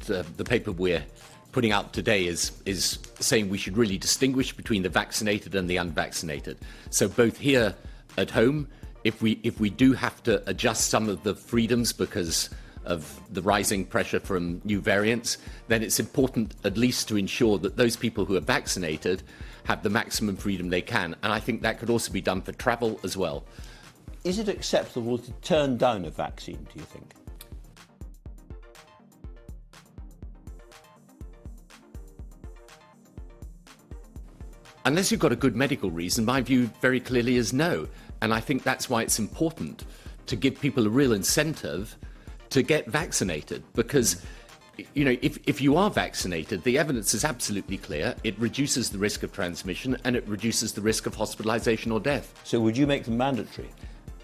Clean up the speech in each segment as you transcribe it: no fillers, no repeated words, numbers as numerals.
the paper we're putting out today is saying we should really distinguish between the vaccinated and the unvaccinated. So both here at home, if we do have to adjust some of the freedoms because of the rising pressure from new variants, then it's important at least to ensure that those people who are vaccinated have the maximum freedom they can. And I think that could also be done for travel as well. Is it acceptable to turn down a vaccine, do you think? Unless you've got a good medical reason, my view very clearly is no. And I think that's why it's important to give people a real incentive to get vaccinated. Because, you know, if you are vaccinated, the evidence is absolutely clear. It reduces the risk of transmission and it reduces the risk of hospitalization or death. So would you make them mandatory?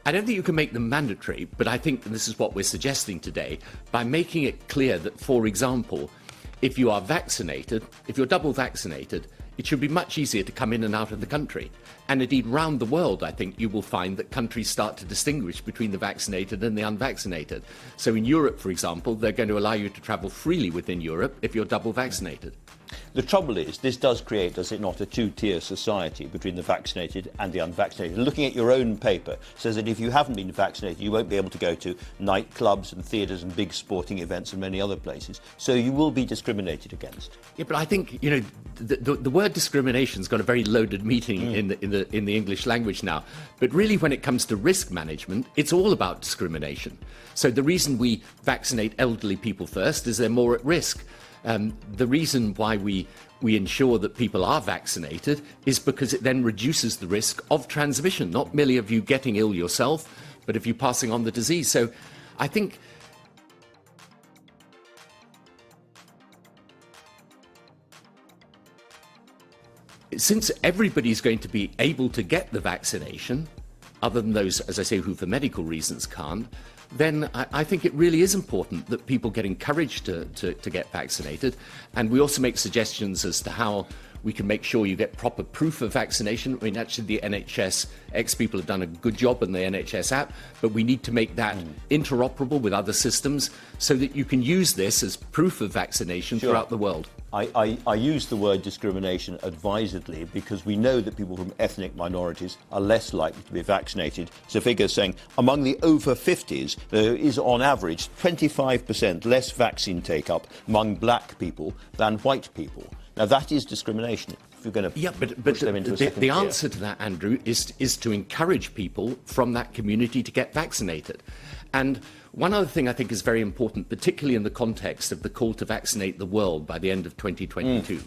I don't think you can make them mandatory, but I think this is what we're suggesting today, by making it clear that, for example, if you are vaccinated, if you're double vaccinated, it should be much easier to come in and out of the country. And indeed, round the world, I think you will find that countries start to distinguish between the vaccinated and the unvaccinated. So in Europe, for example, they're going to allow you to travel freely within Europe if you're double vaccinated. The trouble is, this does create, does it not, a two-tier society between the vaccinated and the unvaccinated. Looking at your own paper says that if you haven't been vaccinated, you won't be able to go to nightclubs and theatres and big sporting events and many other places. So you will be discriminated against. Yeah, but I think, you know, the word discrimination's got a very loaded meaning in the English language now. But really, when it comes to risk management, it's all about discrimination. So the reason we vaccinate elderly people first is they're more at risk. The reason why we ensure that people are vaccinated is because it then reduces the risk of transmission, not merely of you getting ill yourself, but of you passing on the disease. So I think since everybody's going to be able to get the vaccination, other than those, as I say, who for medical reasons can't, then I think it really is important that people get encouraged to get vaccinated. And we also make suggestions as to how we can make sure you get proper proof of vaccination. I mean, actually, the NHS ex-people have done a good job in the NHS app, but we need to make that interoperable with other systems so that you can use this as proof of vaccination throughout the world. I use the word discrimination advisedly because we know that people from ethnic minorities are less likely to be vaccinated. So figures saying among the over 50s, there is on average 25% less vaccine take-up among black people than white people. Now that is discrimination. If you're going to push them into a second the tier. answer to that, Andrew, is to encourage people from that community to get vaccinated. And one other thing I think is very important, particularly in the context of the call to vaccinate the world by the end of 2022.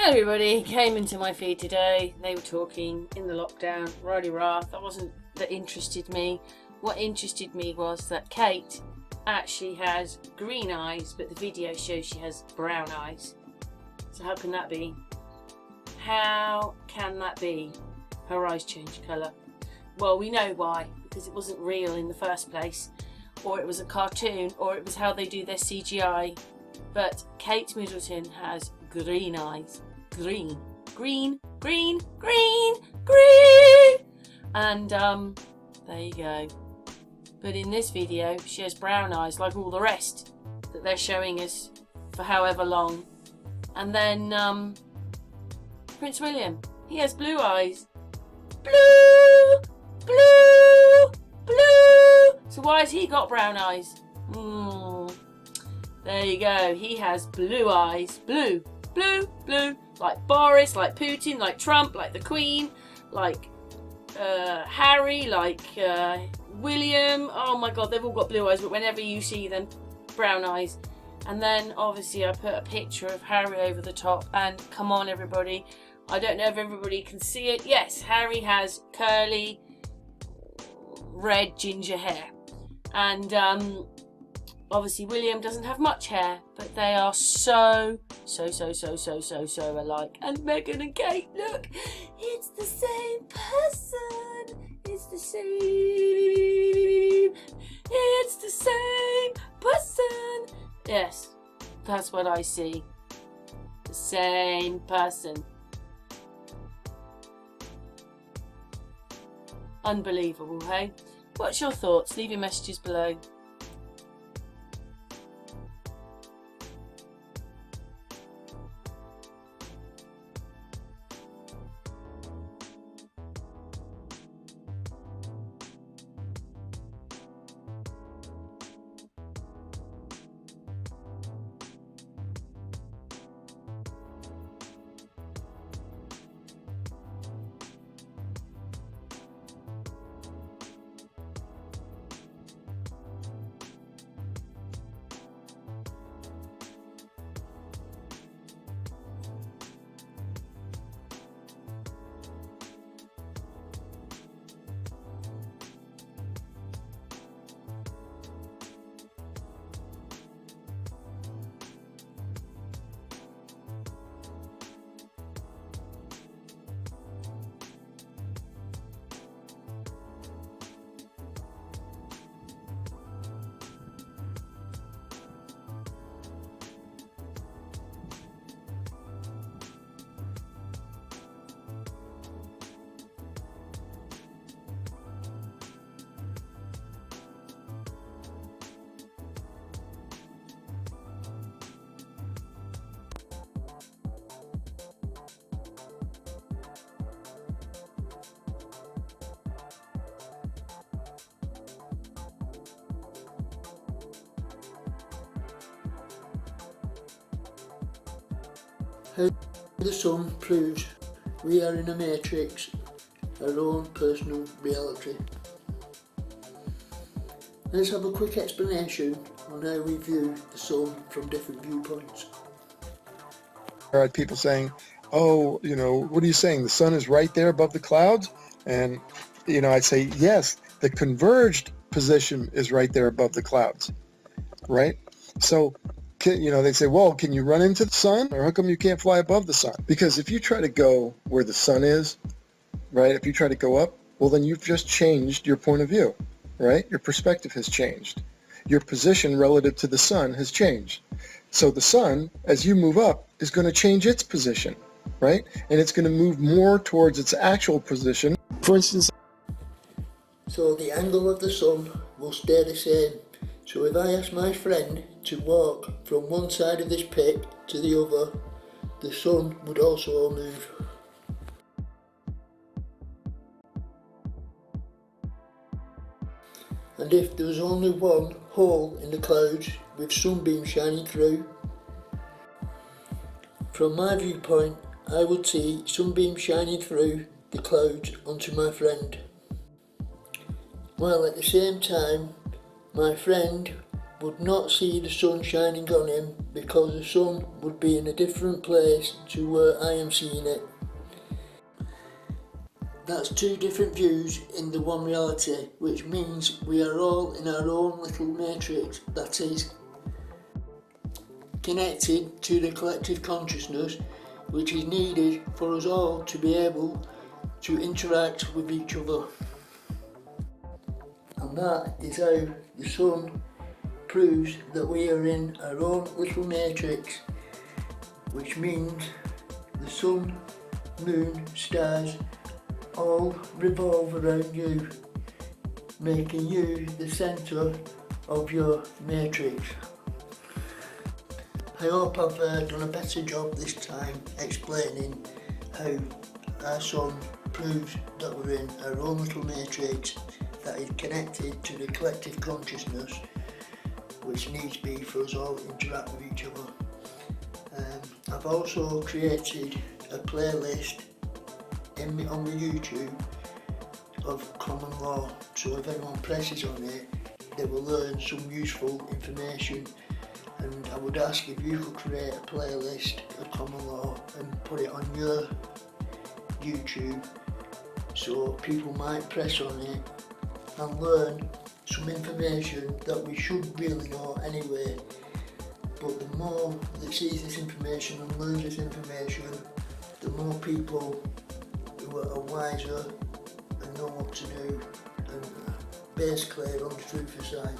Everybody came into my feed today. They were talking in the lockdown, rah-de-rah. That wasn't that interested me. What interested me was that Kate actually has green eyes, but the video shows she has brown eyes. So how can that be? How can that be? Her eyes change colour. Well, we know why, because it wasn't real in the first place, or it was a cartoon, or it was how they do their CGI. But Kate Middleton has green eyes. Green. Green, green, green, green! And, there you go. But in this video, she has brown eyes, like all the rest that they're showing us for however long. And then, Prince William, he has blue eyes. Blue! Blue! Blue! So why has he got brown eyes? There you go. He has blue eyes. Blue, blue, blue. Like Boris, like Putin, like Trump, like the Queen, like Harry, like William. Oh my God, they've all got blue eyes, but whenever you see them, brown eyes. And then obviously I put a picture of Harry over the top, and come on everybody, I don't know if everybody can see it. Yes, Harry has curly red ginger hair, and obviously William doesn't have much hair, but they are so alike. And Meghan and Kate, look, it's the same person. It's the same. It's the same person. Yes, that's what I see. The same person. Unbelievable, hey? What's your thoughts? Leave your messages below. How the sun proves we are in a matrix, our own personal reality. Let's have a quick explanation on how we view the sun from different viewpoints. I had people saying, oh, you know, what are you saying? The sun is right there above the clouds? And, you know, I'd say, yes, the converged position is right there above the clouds, right? So, you know, they say, well, can you run into the sun? Or how come you can't fly above the sun? Because if you try to go where the sun is, right, if you try to go up, well, then you've just changed your point of view, right? Your perspective has changed. Your position relative to the sun has changed. So the sun, as you move up, is going to change its position, right? And it's going to move more towards its actual position. For instance, so the angle of the sun will stay the same. So if I ask my friend to walk from one side of this pit to the other, the sun would also move. And if there was only one hole in the clouds with sunbeam shining through, from my viewpoint, I would see sunbeam shining through the clouds onto my friend. While at the same time, my friend would not see the sun shining on him because the sun would be in a different place to where I am seeing it. That's two different views in the one reality, which means we are all in our own little matrix that is connected to the collective consciousness, which is needed for us all to be able to interact with each other. And that is how the sun proves that we are in our own little matrix, which means the sun, moon, stars all revolve around you, making you the centre of your matrix. I hope I've done a better job this time explaining how our sun proves that we're in our own little matrix that is connected to the collective consciousness, which needs be for us all to interact with each other. I've also created a playlist on the YouTube of common law, so if anyone presses on it, they will learn some useful information. And I would ask if you could create a playlist of common law and put it on your YouTube, so people might press on it and learn some information that we should really know anyway. But the more that sees this information and learns this information, the more people who are wiser and know what to do and basically on the truth side.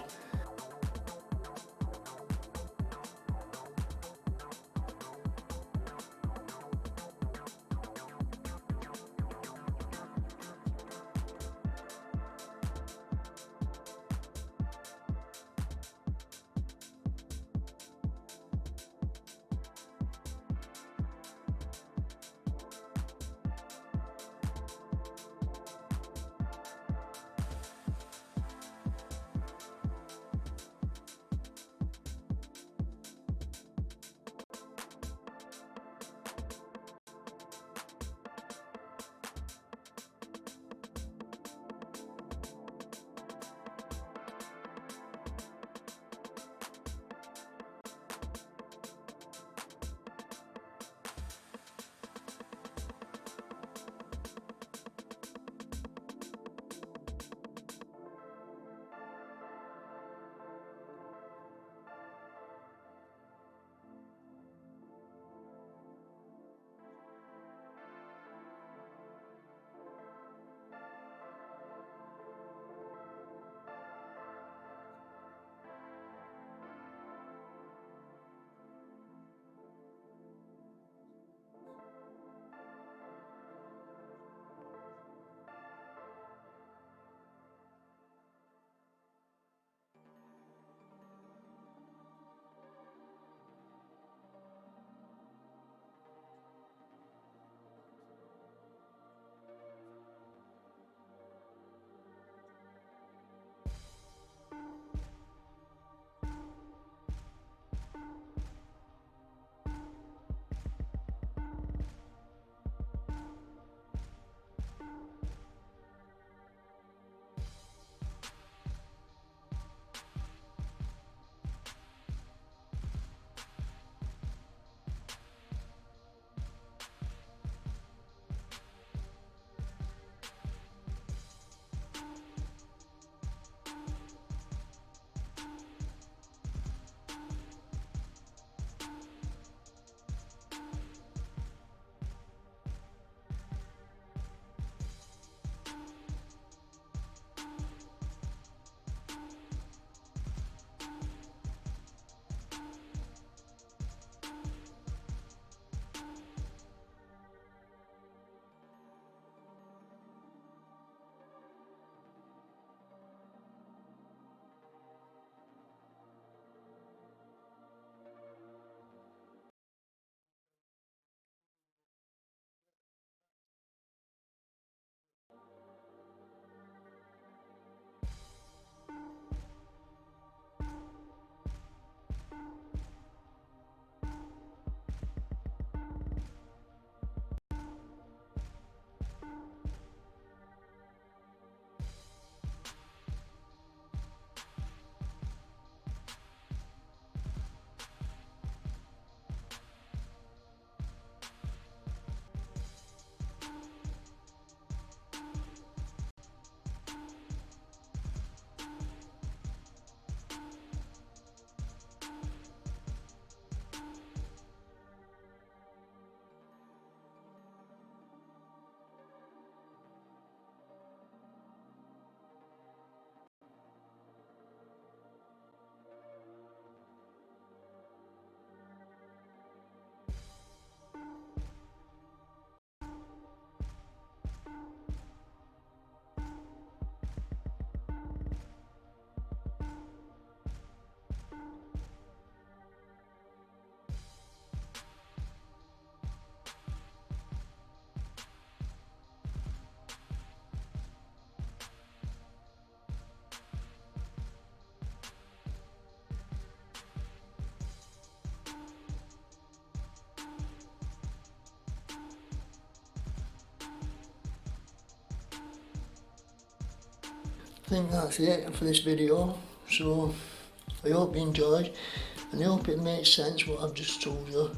think that's it for this video. So I hope you enjoyed, and I hope it makes sense what I've just told you.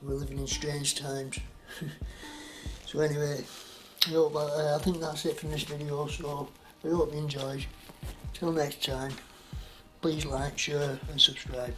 We're living in strange times. So anyway, I think that's it from this video, so I hope you enjoyed. Till next time, please like, share and subscribe.